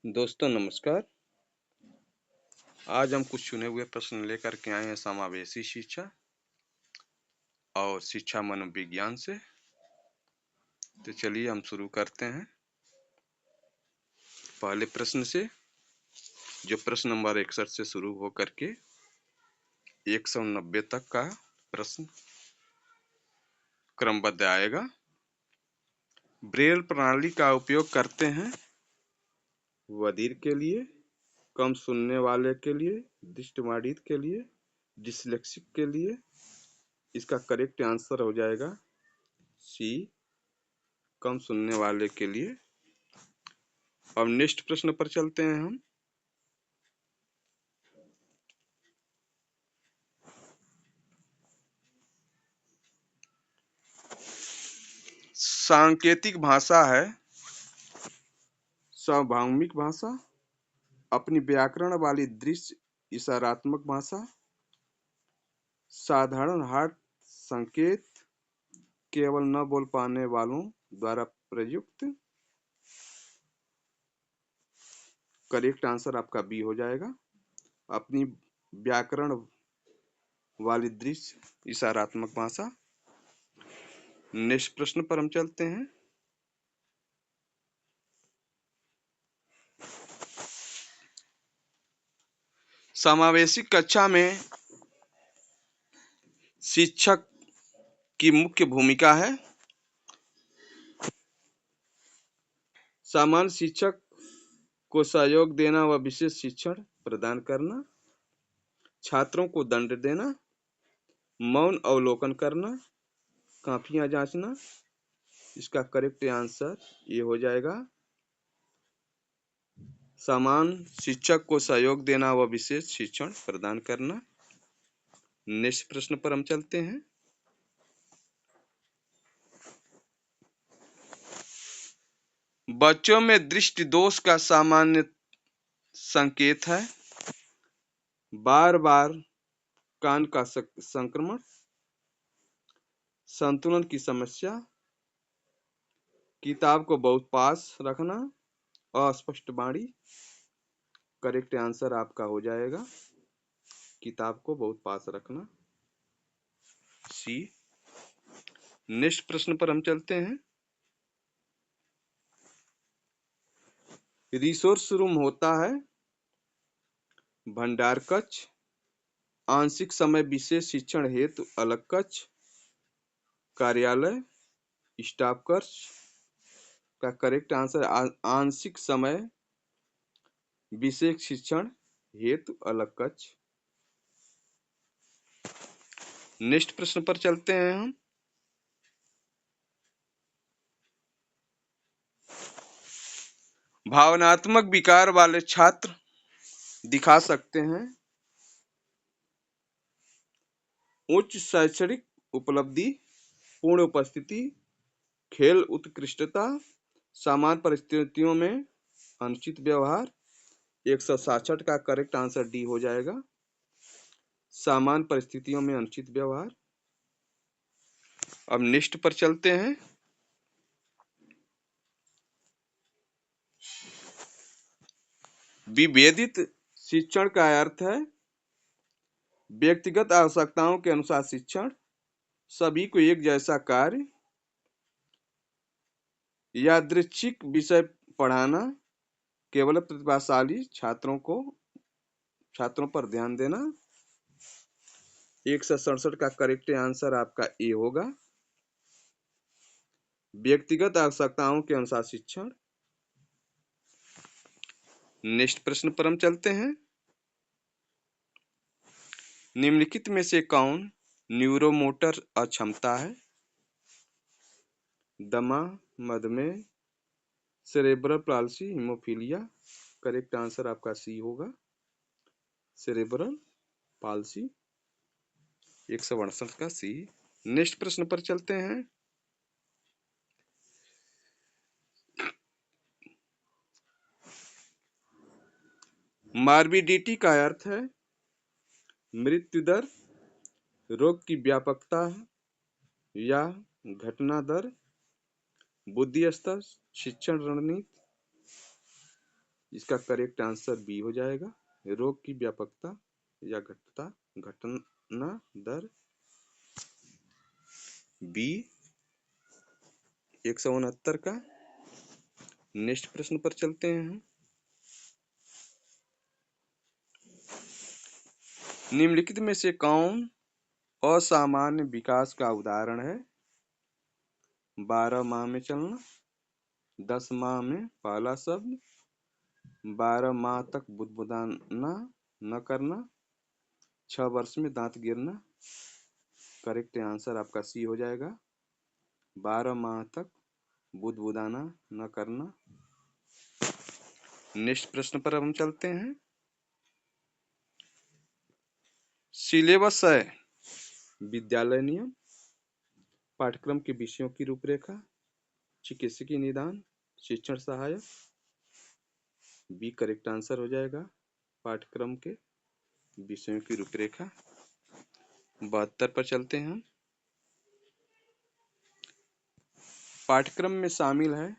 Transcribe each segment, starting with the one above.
दोस्तों नमस्कार। आज हम कुछ चुने हुए प्रश्न लेकर के आए हैं समावेशी शिक्षा और शिक्षा मनोविज्ञान से। तो चलिए हम शुरू करते हैं पहले प्रश्न से, जो प्रश्न नंबर 61 से शुरू हो करके 190 तक का प्रश्न क्रमबद्ध आएगा। ब्रेल प्रणाली का उपयोग करते हैं बधिर के लिए, कम सुनने वाले के लिए, दृष्टिबाधित के लिए, डिस्लेक्सिक के लिए। इसका करेक्ट आंसर हो जाएगा सी, कम सुनने वाले के लिए। अब नेक्स्ट प्रश्न पर चलते हैं हम। सांकेतिक भाषा है सार्वभौमिक भाषा, अपनी व्याकरण वाली दृश्य इशारात्मक भाषा, साधारण हाथ संकेत, केवल न बोल पाने वालों द्वारा प्रयुक्त। करेक्ट आंसर आपका बी हो जाएगा, अपनी व्याकरण वाली दृश्य इशारात्मक भाषा। नेक्स्ट प्रश्न पर हम चलते हैं। समावेशी कक्षा में शिक्षक की मुख्य भूमिका है। सामान्य शिक्षक को सहयोग देना व विशेष शिक्षण प्रदान करना, छात्रों को दंड देना, मौन अवलोकन करना, काफियां जांचना। इसका करेक्ट आंसर ये हो जाएगा, सामान्य शिक्षक को सहयोग देना व विशेष शिक्षण प्रदान करना। नेक्स्ट प्रश्न पर हम चलते हैं। बच्चों में दृष्टि दोष का सामान्य संकेत है बार बार कान का संक्रमण, संतुलन की समस्या, किताब को बहुत पास रखना, अस्पष्ट वाणी। करेक्ट आंसर आपका हो जाएगा किताब को बहुत पास रखना, सी। नेक्स्ट प्रश्न पर हम चलते हैं। रिसोर्स रूम होता है भंडार कक्ष, आंशिक समय विशेष शिक्षण हेतु अलग कक्ष, कार्यालय, स्टाफ कक्ष। का करेक्ट आंसर आंशिक समय विशेष शिक्षण हेतु अलग कक्ष। नेक्स्ट प्रश्न पर चलते हैं हम। भावनात्मक विकार वाले छात्र दिखा सकते हैं उच्च शैक्षणिक उपलब्धि, पूर्ण उपस्थिति, खेल उत्कृष्टता, सामान्य परिस्थितियों में अनुचित व्यवहार। 166 का करेक्ट आंसर डी हो जाएगा, सामान्य परिस्थितियों में अनुचित व्यवहार। अब नेक्स्ट पर चलते हैं। विभेदित शिक्षण का अर्थ है व्यक्तिगत आवश्यकताओं के अनुसार शिक्षण, सभी को एक जैसा कार्य, यादृच्छिक विषय पढ़ाना, केवल प्रतिभाशाली छात्रों पर ध्यान देना। 167 का करेक्ट आंसर आपका ए होगा, व्यक्तिगत आवश्यकताओं के अनुसार शिक्षण। नेक्स्ट प्रश्न पर हम चलते हैं। निम्नलिखित में से कौन न्यूरोमोटर अक्षमता है? दमा, मधुमेह, cerebral palsy, haemophilia. Correct answer आपका सी होगा, सेरेब्रल पाल्सी। 168 का सी। नेक्स्ट प्रश्न पर चलते हैं। मार्बिडिटी का अर्थ है मृत्यु दर, रोग की व्यापकता या घटना दर, बुद्धि स्तर, शिक्षण रणनीति। इसका करेक्ट आंसर बी हो जाएगा। रोग की व्यापकता या घटना दर बी 169 का। नेक्स्ट प्रश्न पर चलते हैं हम। निम्नलिखित में से कौन असामान्य विकास का उदाहरण है? 12 माह में चलना, 10 माह में पहला शब्द, 12 माह तक बुदबुदाना न करना, 6 वर्ष में दांत गिरना। करेक्ट आंसर आपका सी हो जाएगा। 12 माह तक बुदबुदाना न करना। नेक्स्ट प्रश्न पर हम चलते हैं। सिलेबस है विद्यालय नियम, पाठ्यक्रम के विषयों की रूपरेखा, चिकित्सकीय निदान, शिक्षण सहायक। बी करेक्ट आंसर हो जाएगा। पाठ्यक्रम के विषयों की रूपरेखा। 72 पर चलते हैं हम। पाठ्यक्रम में शामिल है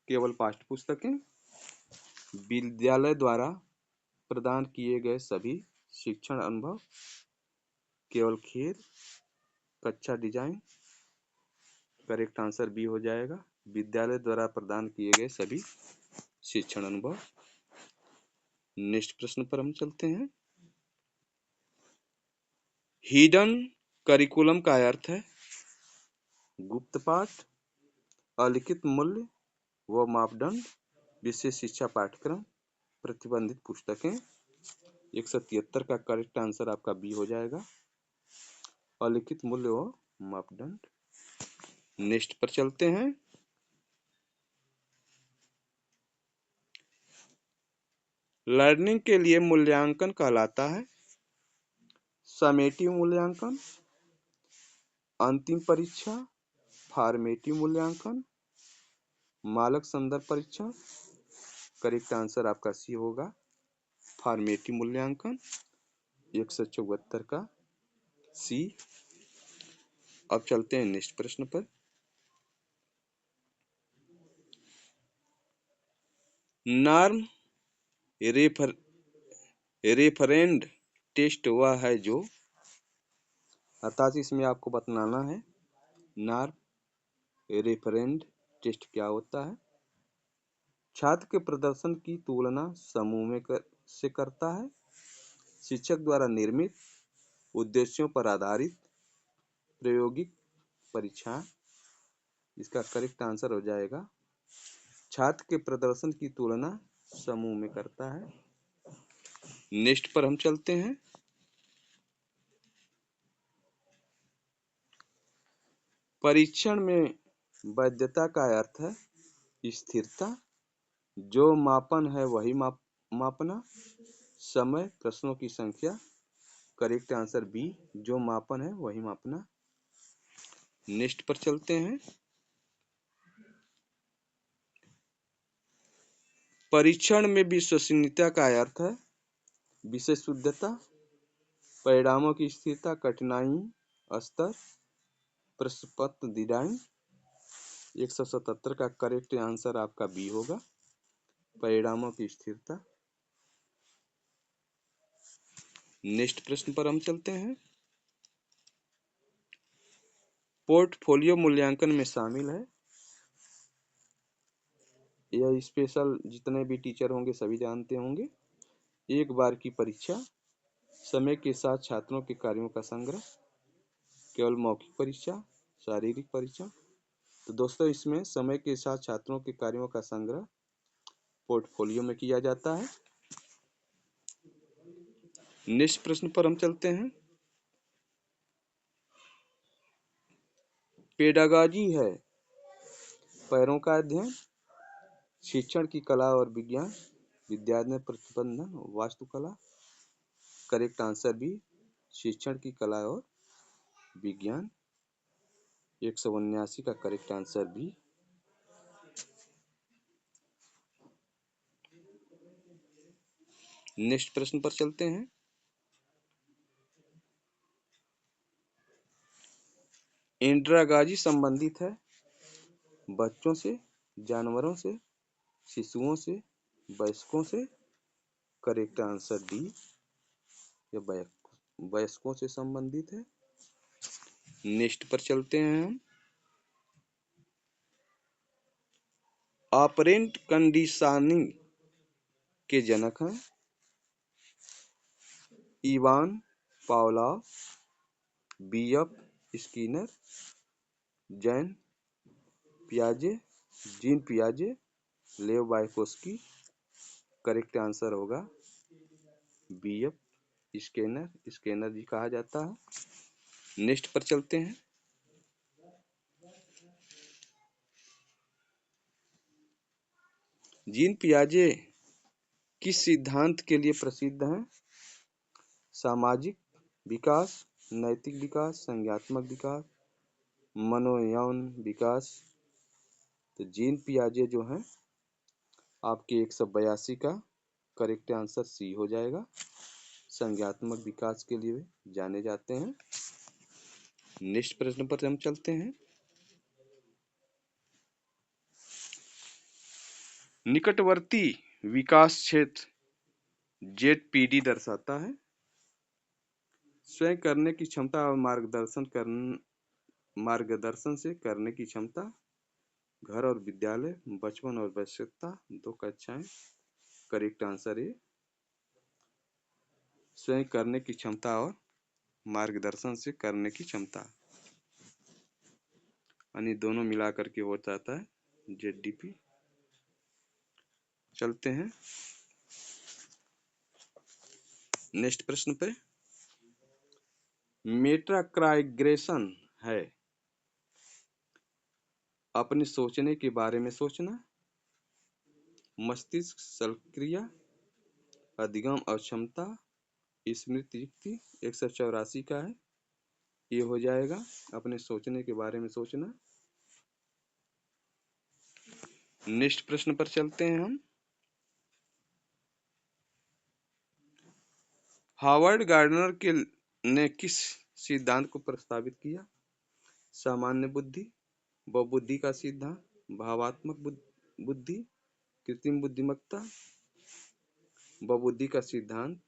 केवल पाठ्य पुस्तकें, विद्यालय द्वारा प्रदान किए गए सभी शिक्षण अनुभव, केवल खेल, कक्षा डिजाइन। करेक्ट आंसर बी हो जाएगा। विद्यालय द्वारा प्रदान किए गए सभी शिक्षण अनुभव। नेक्स्ट प्रश्न पर हम चलते हैं। हिडन करिकुलम का अर्थ है गुप्त पाठ, अलिखित मूल्य व मापदंड, विशेष शिक्षा पाठ्यक्रम, प्रतिबंधित पुस्तकें। 173 का करेक्ट आंसर आपका बी हो जाएगा। अलिखित मूल्य व मापदंड। नेक्स्ट पर चलते हैं। लर्निंग के लिए मूल्यांकन कहलाता है समेटिव मूल्यांकन, अंतिम परीक्षा, फॉर्मेटिव मूल्यांकन, मानक संदर्भ परीक्षण। करेक्ट आंसर आपका सी होगा, फॉर्मेटिव मूल्यांकन। 174 का सी। अब चलते हैं नेक्स्ट प्रश्न पर। नॉर्म रेफरेंड टेस्ट वह है जो, अर्थात इसमें आपको बतलाना है नॉर्म रेफरेंड टेस्ट क्या होता है। छात्र के प्रदर्शन की तुलना समूह में से करता है, शिक्षक द्वारा निर्मित, उद्देश्यों पर आधारित, प्रायोगिक परीक्षा। इसका करेक्ट आंसर हो जाएगा छात्र के प्रदर्शन की तुलना समूह में करता है। नेक्स्ट पर हम चलते हैं। परीक्षण में वैधता का अर्थ है स्थिरता, जो मापन है वही मापना, समय, प्रश्नों की संख्या। करेक्ट आंसर बी, जो मापन है वही मापना। नेक्स्ट पर चलते हैं। परीक्षण में विश्वसनीयता का अर्थ है विषय शुद्धता, परिणामों की स्थिरता, कठिनाई स्तर, प्रश्न पत्र डिजाइन। 177 का करेक्ट आंसर आपका बी होगा, परिणामों की स्थिरता। नेक्स्ट प्रश्न पर हम चलते हैं। पोर्टफोलियो मूल्यांकन में शामिल है, यह स्पेशल जितने भी टीचर होंगे सभी जानते होंगे। एक बार की परीक्षा, समय के साथ छात्रों के कार्यों का संग्रह, केवल मौखिक परीक्षा, शारीरिक परीक्षा। तो दोस्तों इसमें समय के साथ छात्रों के कार्यों का संग्रह पोर्टफोलियो में किया जाता है। नेक्स्ट प्रश्न पर हम चलते हैं। पेडागॉजी है पैरों का अध्ययन, शिक्षण की कला और विज्ञान, विद्यार्थी प्रतिबंधन, वास्तुकला। करेक्ट आंसर भी, शिक्षण की कला और विज्ञान। 179 का करेक्ट आंसर भी। नेक्स्ट प्रश्न पर चलते हैं। इंद्रागाजी संबंधित है बच्चों से, जानवरों से, शिशुओं से, वयस्कों से, करेक्ट आंसर डी, ये वयस्कों से संबंधित है। नेक्स्ट पर चलते हैं हम। ऑपरेंट कंडीशनिंग के जनक हैं Ivan Pavlov, B F. Skinner, Jean पियाजे, लेव वायकोस्की। करेक्ट आंसर होगा बी.एफ. स्किनर जी कहा जाता है। नेक्स्ट पर चलते हैं। जीन पियाजे किस सिद्धांत के लिए प्रसिद्ध हैं? सामाजिक विकास, नैतिक विकास, संज्ञानात्मक विकास, मनोयौन विकास। तो जीन पियाजे जो हैं आपके 182 का करेक्ट आंसर सी हो जाएगा। संज्ञानात्मक विकास के लिए जाने जाते हैं। नेक्स्ट प्रश्न पर हम चलते हैं। निकटवर्ती विकास क्षेत्र जेडपीडी दर्शाता है स्वयं करने की क्षमता और मार्गदर्शन से करने की क्षमता, घर और विद्यालय, बचपन और वयस्कता, 2 कक्षाएं। करेक्ट आंसर है स्वयं करने की क्षमता और मार्गदर्शन से करने की क्षमता, यानी दोनों मिलाकर के हो जाता है जेडपीडी। चलते हैं नेक्स्ट प्रश्न पे। मेटाक्राइग्रेशन है अपने सोचने के बारे में सोचना, मस्तिष्क सक्रिय, अधिगम और क्षमता, स्मृति युक्ति। 184 का है, ये हो जाएगा अपने सोचने के बारे में सोचना। नेक्स्ट प्रश्न पर चलते हैं हम। हावर्ड गार्डनर ने किस सिद्धांत को प्रस्तावित किया? सामान्य बुद्धि, बहुबुद्धि का सिद्धांत, भावात्मक बुद्धि, कृत्रिम बुद्धिमत्ता। बहुबुद्धि का सिद्धांत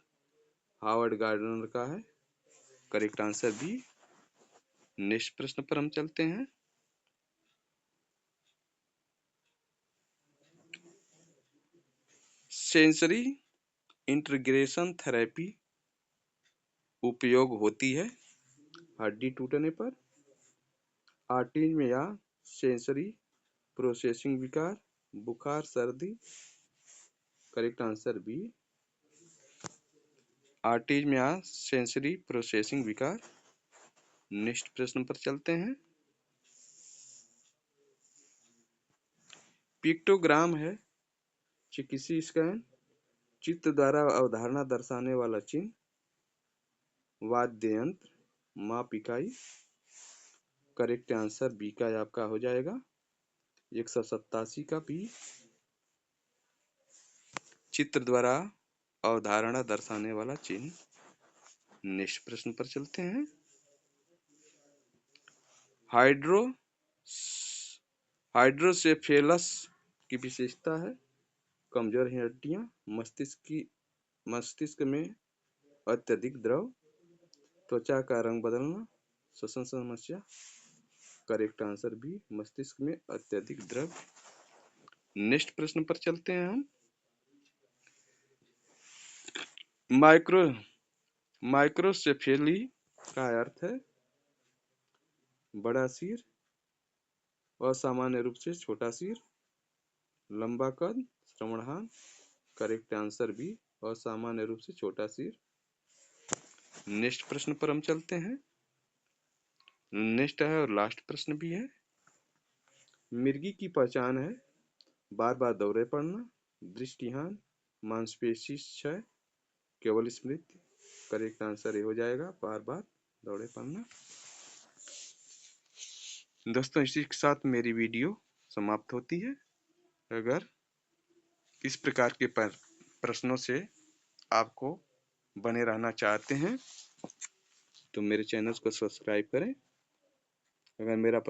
हावर्ड गार्डनर का है। Correct answer B. नेक्स्ट प्रश्न पर हम चलते हैं। सेंसरी इंटीग्रेशन थेरेपी उपयोग होती है हड्डी टूटने पर, ऑटिज्म या सेंसरी प्रोसेसिंग विकार, बुखार, सर्दी। करेक्ट आंसर बी, ऑटिज्म या सेंसरी प्रोसेसिंग विकार। नेक्स्ट प्रश्न पर चलते हैं। पिक्टोग्राम है चिकित्सीय स्कैन, चित्र द्वारा अवधारणा दर्शाने वाला चिन्ह, वाद्य यंत्र, माप इकाई। करेक्ट आंसर बी का आपका हो जाएगा 187 का बी, चित्र द्वारा अवधारणा दर्शाने वाला चिन्ह। नेक्स्ट प्रश्न पर चलते हैं। हाइड्रोसेफेलस की विशेषता है कमजोर हड्डियां, मस्तिष्क में अत्यधिक द्रव, त्वचा का रंग बदलना, श्वसन समस्या। करेक्ट आंसर बी, मस्तिष्क में अत्यधिक द्रव। नेक्स्ट प्रश्न पर चलते हैं हम। माइक्रोसेफेली का अर्थ है बड़ा सिर, असामान्य रूप से छोटा सिर, लंबा कद, श्रवणहान। करेक्ट आंसर बी, असामान्य रूप से छोटा सिर। नेक्स्ट प्रश्न पर हम चलते हैं। नेक्स्ट है और लास्ट प्रश्न भी है। मिर्गी की पहचान है बार बार दौरे पड़ना, दृष्टिहान, मांसपेशी क्षय, केवल स्मृति। करेक्ट आंसर ये हो जाएगा बार बार दौरे पड़ना। दोस्तों इसी के साथ मेरी वीडियो समाप्त होती है। अगर इस प्रकार के प्रश्नों से आपको बने रहना चाहते हैं तो मेरे चैनल को सब्सक्राइब करें। अगर मेरा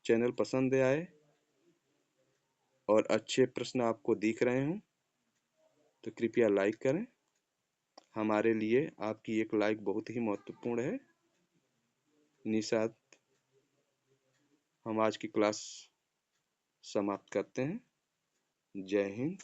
चैनल पसंद आए और अच्छे प्रश्न आपको दिख रहे हों तो कृपया लाइक करें। हमारे लिए आपकी एक लाइक बहुत ही महत्वपूर्ण है। निशात, हम आज की क्लास समाप्त करते हैं। जय हिंद।